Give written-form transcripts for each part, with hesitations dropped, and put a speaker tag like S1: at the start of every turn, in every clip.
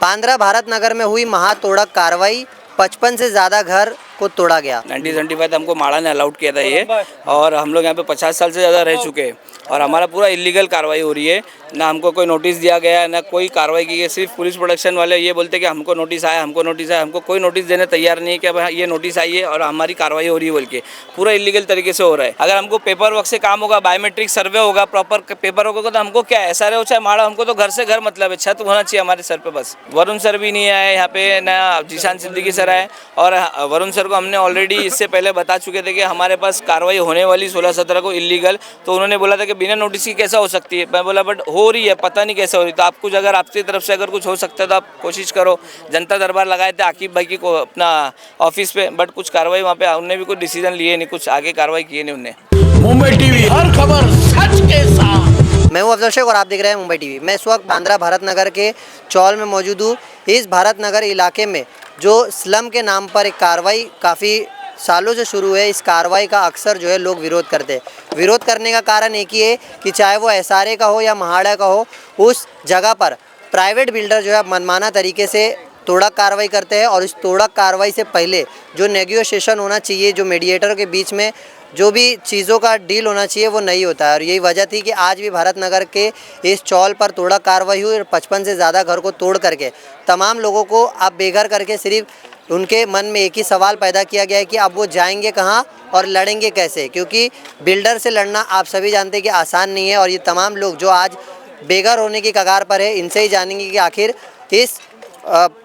S1: बांद्रा भारत नगर में हुई महातोड़क कार्रवाई, 55 से ज़्यादा घर को तोड़ा गया।
S2: 1975 हमको माड़ा ने अलाउड किया था ये, और हम लोग यहाँ पे 50 साल से ज़्यादा रह चुके हैं और हमारा पूरा इलीगल कार्रवाई हो रही है। ना हमको कोई नोटिस दिया गया, ना कोई कार्रवाई की है। सिर्फ पुलिस प्रोटेक्शन वाले ये बोलते कि हमको नोटिस आया, हमको नोटिस आया। हमको कोई नोटिस देने तैयार नहीं है कि अब ये नोटिस आई है और हमारी कार्रवाई हो रही है बोल के। पूरा इलीगल तरीके से हो रहा है। अगर हमको पेपर वर्क से काम होगा, बायोमेट्रिक सर्वे होगा, प्रॉपर पेपर होगा, तो हमको क्या है, SRO चाहे माड़ा, हमको तो घर से घर मतलब है। छत होना चाहिए हमारे सर पे बस। वरुण सर भी नहीं आए यहाँ पे, ना जीशान सिद्दीकी सर आए। और वरुण सर को हमने ऑलरेडी इससे पहले बता चुके थे कि हमारे पास कार्रवाई होने वाली 16-17 को इलीगल। तो उन्होंने बोला था कि बिना नोटिस की कैसा हो सकती है। मैं बोला बट हो रही है, पता नहीं कैसे हो रही। तो आप कुछ अगर आपकी तरफ से अगर कुछ हो सकता है तो आप कोशिश करो। जनता दरबार लगाए थे आकिब भाई की को अपना ऑफिस पे, बट कुछ कार्रवाई वहाँ पे उन्होंने भी कुछ डिसीजन लिए नहीं, कुछ आगे कार्रवाई किए नहीं उन्हें।
S3: मुंबई टीवी, हर खबर सच के साथ।
S1: मैं हूं अफजल शेख और आप देख रहे हैं मुंबई टीवी। मैं इस वक्त बांद्रा भारत नगर के चौल में मौजूद हूँ। इस भारत नगर इलाके में जो स्लम के नाम पर एक कार्रवाई काफ़ी सालों से शुरू है, इस कार्रवाई का अक्सर जो है लोग विरोध करते हैं। विरोध करने का कारण एक ही है कि चाहे वो SRA का हो या महाड़ा का हो, उस जगह पर प्राइवेट बिल्डर जो है मनमाना तरीके से तोड़क कार्रवाई करते हैं। और इस तोड़क कार्रवाई से पहले जो नेगोशिएशन होना चाहिए, जो मीडिएटर के बीच में जो भी चीज़ों का डील होना चाहिए, वो नहीं होता है। और यही वजह थी कि आज भी भारत नगर के इस चौल पर तोड़क कार्रवाई हुई और 55 से ज़्यादा घर को तोड़ करके तमाम लोगों को अब बेघर करके सिर्फ उनके मन में एक ही सवाल पैदा किया गया है कि अब वो जाएंगे कहाँ और लड़ेंगे कैसे। क्योंकि बिल्डर से लड़ना आप सभी जानते हैं कि आसान नहीं है। और ये तमाम लोग जो आज बेघर होने की कगार पर है, इनसे ही जानेंगे कि आखिर इस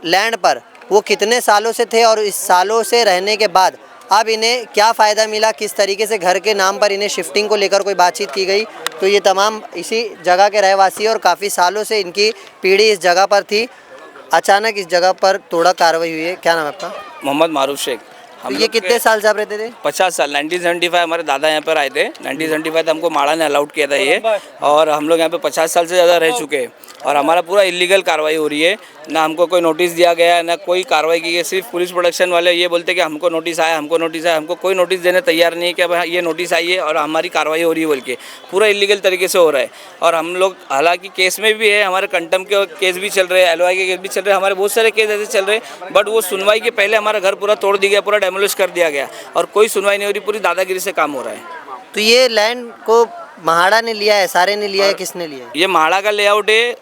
S1: लैंड पर वो कितने सालों से थे और इस सालों से रहने के बाद अब इन्हें क्या फ़ायदा मिला, किस तरीके से घर के नाम पर इन्हें शिफ्टिंग को लेकर कोई बातचीत की गई। तो ये तमाम इसी जगह के रहवासी और काफ़ी सालों से इनकी पीढ़ी इस जगह पर थी। अचानक इस जगह पर तोड़क कार्रवाई हुई है। क्या नाम है आपका?
S2: मोहम्मद मारूफ शेख।
S1: तो ये कितने साल से आप रहते थे?
S2: 50 साल। 1975 हमारे दादा यहाँ पर आए थे। 1975 हमको माड़ा ने अलाउड किया था ये, और हम लोग यहाँ पे 50 साल से ज़्यादा रह चुके हैं और हमारा पूरा इलीगल कार्रवाई हो रही है। ना हमको कोई नोटिस दिया गया, ना कोई कार्रवाई की है। सिर्फ पुलिस प्रोटेक्शन वाले ये बोलते कि हमको नोटिस आया, हमको नोटिस आया। हमको कोई नोटिस देने तैयार नहीं है कि अब ये नोटिस आई है और हमारी कार्रवाई हो रही है बोल के। पूरा इलीगल तरीके से हो रहा है। और हम लोग हालांकि केस में भी है, हमारे कंटम के केस भी चल रहे हैं, LOI के केस भी चल रहे हैं, हमारे बहुत सारे केस ऐसे चल रहे हैं। बट वो सुनवाई के पहले हमारा घर पूरा तोड़ दिया गया, पूरा डेमोलिश कर दिया गया और कोई सुनवाई नहीं हो रही। पूरी दादागिरी से काम हो रहा है।
S1: तो ये लैंड को महाड़ा ने लिया है, SRA ने लिया है, किसने लिया है?
S2: ये माड़ा का लेआउट है।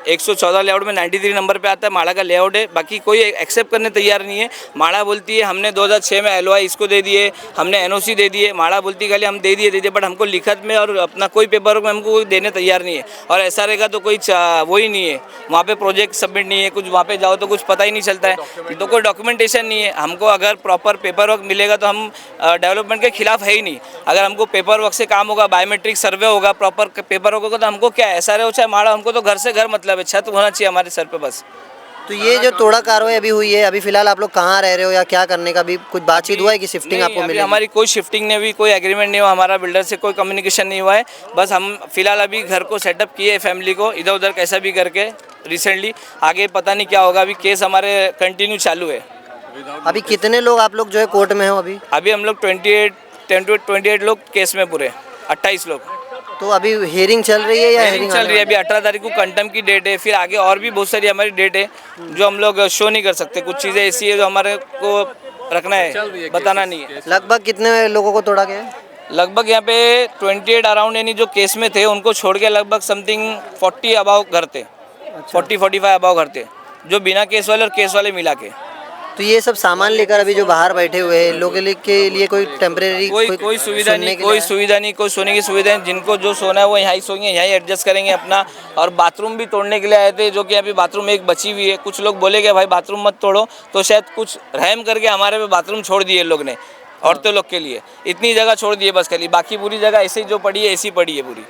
S2: 114 लेआउट में 93 नंबर पे आता है, माड़ा का लेआउट है। बाकी कोई एक्सेप्ट करने तैयार नहीं है। माड़ा बोलती है हमने 2006 में LOI इसको दे दिए, हमने NOC दे दिए। माड़ा बोलती है खाली हम दे दिए, बट हमको लिखत में और अपना कोई पेपर में हमको देने तैयार नहीं है। और SRA का तो कोई वो ही नहीं है, वहाँ पे प्रोजेक्ट सबमिट नहीं है कुछ। वहाँ पे जाओ तो कुछ पता ही नहीं चलता है, तो कोई डॉक्यूमेंटेशन नहीं है। हमको अगर प्रॉपर पेपर वर्क मिलेगा तो हम डेवलपमेंट के खिलाफ है ही नहीं। अगर हमको पेपर वर्क से काम होगा, बायोमेट्रिक सर्वे होगा, प्रॉपर पेपर होगा, तो हमको क्या है, SRA चाहे माड़ा, हमको तो घर से घर मतलब है। छत होना चाहिए हमारे सर पे बस।
S1: तो ये जो तोड़क कार्रवाई अभी हुई है, अभी फिलहाल आप लोग कहाँ रह रहे हो या क्या करने का भी कुछ बातचीत हुआ है कि शिफ्टिंग आपको मिलेगी?
S2: हमारी कोई शिफ्टिंग नहीं हुई, कोई एग्रीमेंट नहीं हुआ, हमारा बिल्डर से कोई कम्युनिकेशन नहीं हुआ है। बस हम फिलहाल अभी घर को सेटअप किए, फैमिली को इधर उधर कैसा भी करके रिसेंटली। आगे पता नहीं क्या होगा, अभी केस हमारे कंटिन्यू चालू है।
S1: अभी कितने लोग आप लोग जो है कोर्ट में हो? अभी
S2: हम लोग 28 लोग केस में, पूरे 28 लोग।
S1: तो अभी हियरिंग चल रही है या
S2: हियरिंग चल रही है? अभी 18 तारीख को कंटम की डेट है, फिर आगे और भी बहुत सारी हमारी डेट है जो हम लोग शो नहीं कर सकते। कुछ चीज़ें ऐसी है जो हमारे को रखना है, बताना नहीं है।
S1: लगभग कितने लोगों को तोड़ा गया?
S2: लगभग यहाँ पे 28 अराउंड, यानी जो केस में थे उनको छोड़ के लगभग समथिंग 40 अबाव घर थे। 40-45 अबाव घर थे, जो बिना केस वाले और केस वाले मिला के।
S1: तो ये सब सामान लेकर अभी जो बाहर बैठे हुए हैं लोगों के लिए कोई टेम्परेरी
S2: कोई सुविधा नहीं, कोई सोने की सुविधा नहीं। जिनको जो सोना है वो यहाँ ही सोएंगे, यहाँ ही एडजस्ट करेंगे अपना। और बाथरूम भी तोड़ने के लिए आए थे, जो कि अभी बाथरूम एक बची हुई है। कुछ लोग बोले कि भाई बाथरूम मत तोड़ो, तो शायद कुछ रहम करके हमारे पे बाथरूम छोड़ दिए लोग ने, औरतों लोग के लिए इतनी जगह छोड़ दिए बस खाली। बाकी पूरी जगह ऐसे ही जो पड़ी है ऐसी पड़ी है पूरी।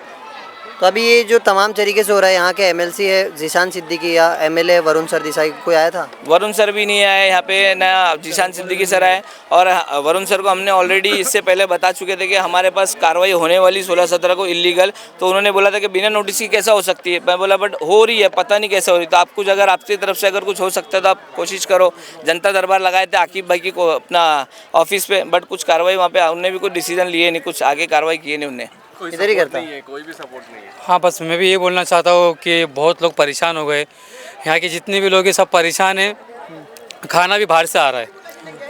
S1: तो अभी ये जो तमाम तरीके से हो रहा है, यहाँ के MLC है जीशान सिद्दीकी या MLA वरुण सर देसाई, कोई आया था?
S2: वरुण सर भी नहीं आए यहाँ पे, ना जीशान सिद्दीकी सर आए। और वरुण सर को हमने ऑलरेडी इससे पहले बता चुके थे कि हमारे पास कार्रवाई होने वाली 16-17 को इलीगल। तो उन्होंने बोला था कि बिना नोटिस की कैसा हो सकती है। मैं बोला बट हो रही है, पता नहीं कैसे हो रही। तो आप कुछ अगर आपकी तरफ से अगर कुछ हो सकता है तो आप कोशिश करो। जनता दरबार लगाए थे आकिब भाई की को अपना ऑफिस पे, बट कुछ कार्रवाई वहाँ पे उन्होंने भी कुछ डिसीजन लिए नहीं, कुछ आगे कार्रवाई किए नहीं उन्हें।
S1: इधर ही करता हूँ।
S4: हाँ, बस मैं भी ये बोलना चाहता हूँ कि बहुत लोग परेशान हो गए। यहाँ के जितने भी लोग हैं सब परेशान हैं। खाना भी बाहर से आ रहा है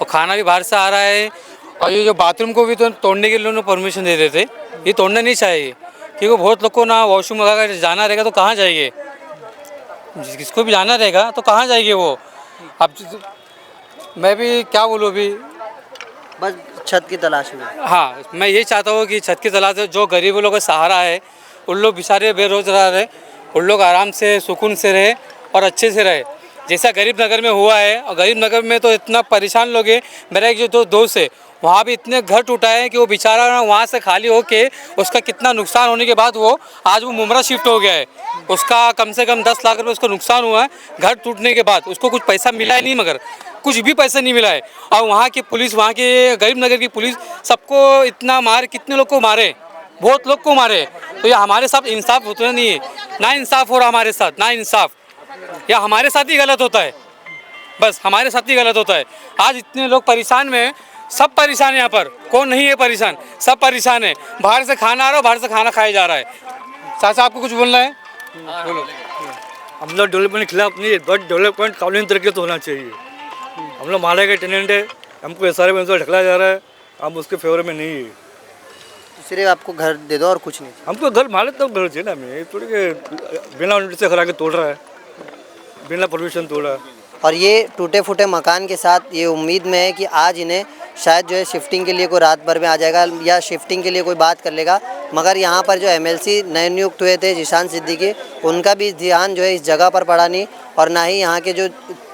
S4: और खाना भी बाहर से आ रहा है। और ये जो बाथरूम को भी तो तोड़ने के लिए उन्होंने परमिशन दे देते, ये तोड़ना नहीं चाहिए क्योंकि बहुत लोग को ना वॉशरूम वगैरह जाना रहेगा तो कहाँ जाएंगे, जिसको भी जाना रहेगा तो कहाँ जाएंगे वो। अब मैं भी क्या बोलूँ अभी।
S1: बस छत की तलाश में।
S4: हाँ, मैं ये चाहता हूँ कि छत की तलाश है, जो गरीब लोगों का सहारा है उन लोग बेचारे बेरोजगार है, उन लोग आराम से सुकून से रहे और अच्छे से रहे जैसा गरीब नगर में हुआ है। और गरीब नगर में तो इतना परेशान लोग हैं। मेरा एक जो दोस्त है वहाँ भी इतने घर टूटा है कि वो बेचारा ना वहाँ से खाली होके उसका कितना नुकसान होने के बाद वो आज वो मुमरा शिफ्ट हो गया है। उसका कम से कम 10 लाख रुपये उसको नुकसान हुआ है घर टूटने के बाद। उसको कुछ पैसा मिला है नहीं, मगर कुछ भी पैसा नहीं मिला है। और वहाँ की पुलिस, वहाँ के गरीब नगर की पुलिस सबको इतना मार, कितने लोग को मारे, बहुत लोग को मारे। तो ये हमारे साथ इंसाफ होता नहीं है, ना इंसाफ हो रहा हमारे साथ, ना इंसाफ। या हमारे साथ ही गलत होता है, बस हमारे साथ ही गलत होता है। आज इतने लोग परेशान में, सब परेशान है यहाँ पर, कौन नहीं है परेशान, सब परेशान है। बाहर से खाना आ रहा है, बाहर से खाना खाया जा रहा है। चाचा आपको कुछ बोलना है? बोलो।
S5: हम लोग डेवलपमेंट के खिलाफ नहीं है, बट डेवलपमेंट कानूनी तरीके से होना चाहिए। हम लोग मारे गए टेनेंट है, हमको एसआरए में ढकला जा रहा है, हम उसके फेवर में नहीं है।
S1: सिर्फ आपको घर दे दो और कुछ नहीं।
S5: हमको घर माले तब घर चाहिए ना, हमें थोड़ी के बिना नोटिस से करा के तोड़ रहा है, बिना परमिशन तोड़ा है।
S1: और ये टूटे फूटे मकान के साथ ये उम्मीद में है कि आज इन्हें शायद जो है शिफ्टिंग के लिए कोई रात भर में आ जाएगा या शिफ्टिंग के लिए कोई बात कर लेगा। मगर यहाँ पर जो एमएलसी नए नियुक्त हुए थे जिशान सिद्दीकी, उनका भी ध्यान जो है इस जगह पर पड़ा नहीं। और ना ही यहाँ के जो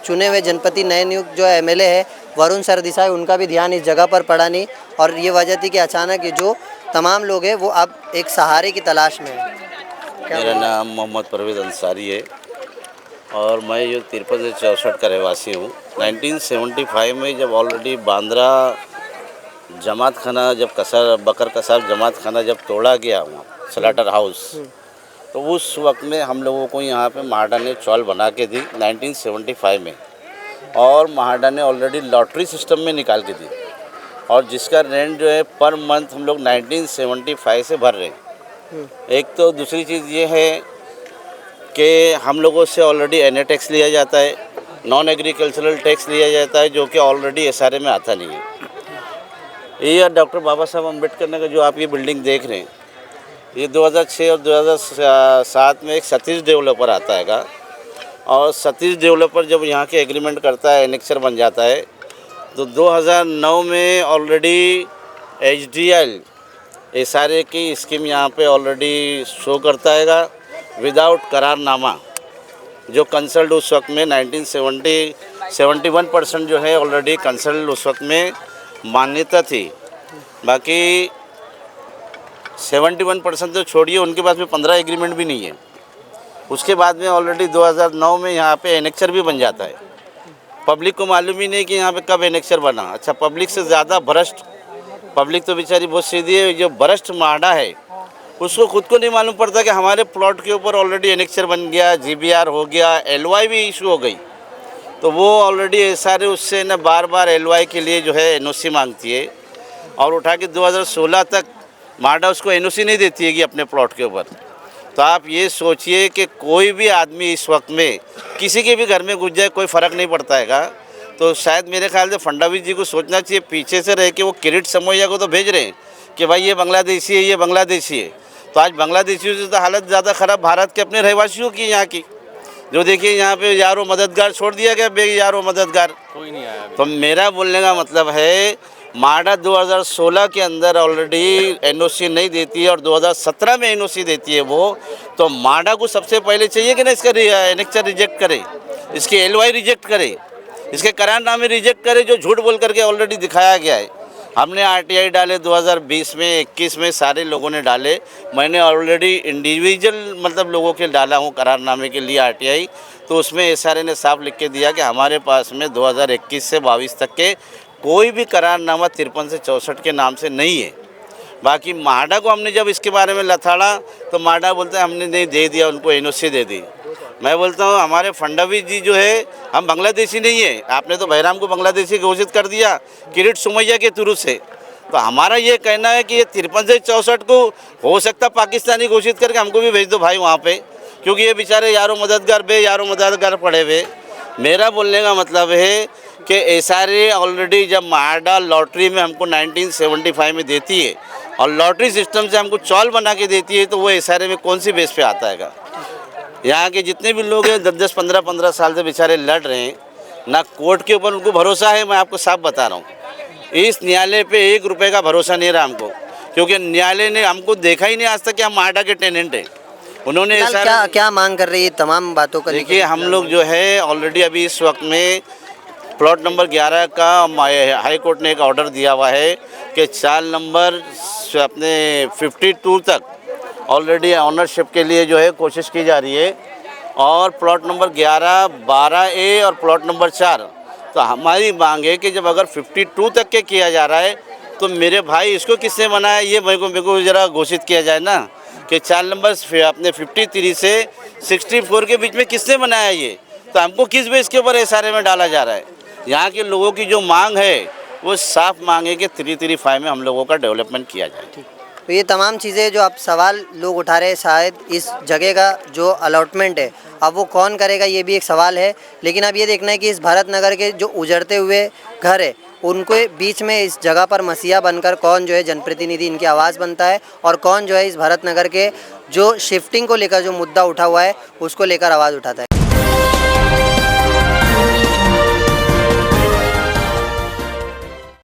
S1: चुने हुए जनपति नए नियुक्त जो एमएलए है वरुण सरदेसाई, उनका भी ध्यान इस जगह पर पड़ा नहीं। और ये वजह थी कि अचानक ये जो तमाम लोग हैं वो अब एक सहारे की तलाश में है।
S6: मेरा नाम मोहम्मद परवेज़ अंसारी है और मैं ये 53 से 64 का रहवासी हूँ। 1975 में जब ऑलरेडी बांद्रा जमात खाना, जब बकर कसाब जमात खाना जब तोड़ा गया वहाँ स्लाटर हाउस, तो उस वक्त में हम लोगों को यहाँ पे महाडा ने चौल बना के दी 1975 में। और महाडा ने ऑलरेडी लॉटरी सिस्टम में निकाल के दी और जिसका रेंट जो है पर मंथ हम लोग 1975 से भर रहे हैं। एक तो दूसरी चीज़ ये है कि हम लोगों से ऑलरेडी एनए टैक्स लिया जाता है, नॉन एग्रीकल्चरल टैक्स लिया जाता है, जो कि ऑलरेडी एसआरए में आता नहीं है। ये डॉक्टर बाबा साहब अम्बेडकर नगर जो आप ये बिल्डिंग देख रहे हैं, ये 2006 और 2007 में एक सतीश डेवलपर आता है और सतीश डेवलपर जब यहाँ के एग्रीमेंट करता है, एनेक्चर बन जाता है, तो 2009 में ऑलरेडी एचडीएल एसआरए की स्कीम यहाँ पे ऑलरेडी शो करता है विदाउट करारनामा। जो कंसल्ट उस वक्त में 71% जो है ऑलरेडी कंसल्ट उस वक्त में मान्यता थी। बाकी 71% तो छोड़िए, उनके पास में 15 एग्रीमेंट भी नहीं है। उसके बाद में ऑलरेडी 2009 में यहाँ पे एनेक्चर भी बन जाता है। पब्लिक को मालूम ही नहीं कि यहाँ पे कब एनेक्चर बना। अच्छा, पब्लिक से ज़्यादा भ्रष्ट पब्लिक तो बेचारी बहुत सीधी है। जो भ्रष्ट महाडा है उसको खुद को नहीं मालूम पड़ता कि हमारे प्लॉट के ऊपर ऑलरेडी एनेक्चर बन गया, जीबीआर हो गया, एलवाई भी इशू हो गई। तो वो ऑलरेडी एसआरए उससे न बार बार एलवाई के लिए जो है एनओसी मांगती है और उठा के 2016 तक महाडा उसको एनओसी नहीं देती है कि अपने प्लॉट के ऊपर। तो आप ये सोचिए कि कोई भी आदमी इस वक्त में किसी के भी घर में घुस जाए कोई फ़र्क नहीं पड़ता है। तो शायद मेरे ख्याल से फडणवीस जी को सोचना चाहिए, पीछे से रह के वो किरीट समोया को तो भेज रहे हैं कि भाई ये बांग्लादेशी है, ये बांग्लादेशी है। तो आज बांग्लादेशियों से तो हालत ज़्यादा ख़राब भारत के अपने रहवासियों की यहाँ की। जो देखिए यहाँ पे यारो मददगार छोड़ दिया गया, बे यारो मददगार कोई नहीं आया। तो मेरा बोलने का मतलब है महाडा 2016 के अंदर ऑलरेडी एनओसी नहीं देती है और 2017 में एनओसी देती है वो। तो महाडा को सबसे पहले चाहिए कि ना इसका एनेक्चर रिजेक्ट करे, इसके एलवाई रिजेक्ट करे, इसके करारनामे रिजेक्ट करे जो झूठ बोल करके ऑलरेडी दिखाया गया है। हमने आरटीआई डाले 2020 में, 21 में सारे लोगों ने डाले। मैंने ऑलरेडी इंडिविजुअल मतलब लोगों के डाला हूँ करारनामे के लिए आरटीआई। तो उसमें एसआरए ने साफ लिख के दिया कि हमारे पास में 2021 से 22 तक के कोई भी करारनामा 53 से 64 के नाम से नहीं है। बाकी महाडा को हमने जब इसके बारे में लथाड़ा तो महाडा बोलते हैं हमने नहीं दे दिया, उनको एनओसी दे दी। मैं बोलता हूँ हमारे फडणवीस जी जो है, हम बांग्लादेशी नहीं है। आपने तो बहराम को बांग्लादेशी घोषित कर दिया किरीट सुमैया के थ्रू से, तो हमारा ये कहना है कि ये 53 से 64 को हो सकता पाकिस्तानी घोषित करके हमको भी भेज दो भाई वहाँ पे, क्योंकि ये बेचारे यारों मददगार पड़े हुए। मेरा बोलने का मतलब है कि एसआरए ऑलरेडी जब माडा लॉटरी में हमको 1975 में देती है और लॉटरी सिस्टम से हमको चौल बना के देती है, तो वो एसआरए में कौन सी बेस पे आता है? यहाँ के जितने भी लोग हैं 10-10, 15-15 साल से बेचारे लड़ रहे हैं, ना कोर्ट के ऊपर उनको भरोसा है। मैं आपको साफ बता रहा हूँ, इस न्यायालय पे 1 रुपये का भरोसा नहीं रहा हमको, क्योंकि न्यायालय ने हमको देखा ही नहीं आज तक कि हम माडा के टेनेंट हैं। उन्होंने
S1: क्या क्या मांग कर रही है तमाम बातों का?
S6: देखिए, हम लोग जो है ऑलरेडी अभी इस वक्त में प्लॉट नंबर 11 का हाई कोर्ट ने एक ऑर्डर दिया हुआ है कि चाल नंबर अपने 52 तक ऑलरेडी ऑनरशिप के लिए जो है कोशिश की जा रही है, और प्लॉट नंबर 11, 12A और प्लॉट नंबर 4। तो हमारी मांग है कि जब अगर 52 तक के किया जा रहा है तो मेरे भाई इसको किसने बनाया, ये मेरे को ज़रा घोषित किया जाए ना कि चाल नंबर अपने 53 से 64 के बीच में किसने बनाया ये, तो हमको किस बेस के ऊपर एसआरए में डाला जा रहा है। यहाँ के लोगों की जो मांग है वो साफ मांग है कि 335 में हम लोगों का डेवलपमेंट किया जाए।
S1: तो ये तमाम चीज़ें जो आप सवाल लोग उठा रहे हैं, शायद इस जगह का जो अलॉटमेंट है अब वो कौन करेगा, ये भी एक सवाल है। लेकिन अब ये देखना है कि इस भारत नगर के जो उजड़ते हुए घर है उनको बीच में इस जगह पर मसीहा बनकर कौन जो है जनप्रतिनिधि इनकी आवाज़ बनता है, और कौन जो है इस भारत नगर के जो शिफ्टिंग को लेकर जो मुद्दा उठा हुआ है उसको लेकर आवाज़ उठाता है।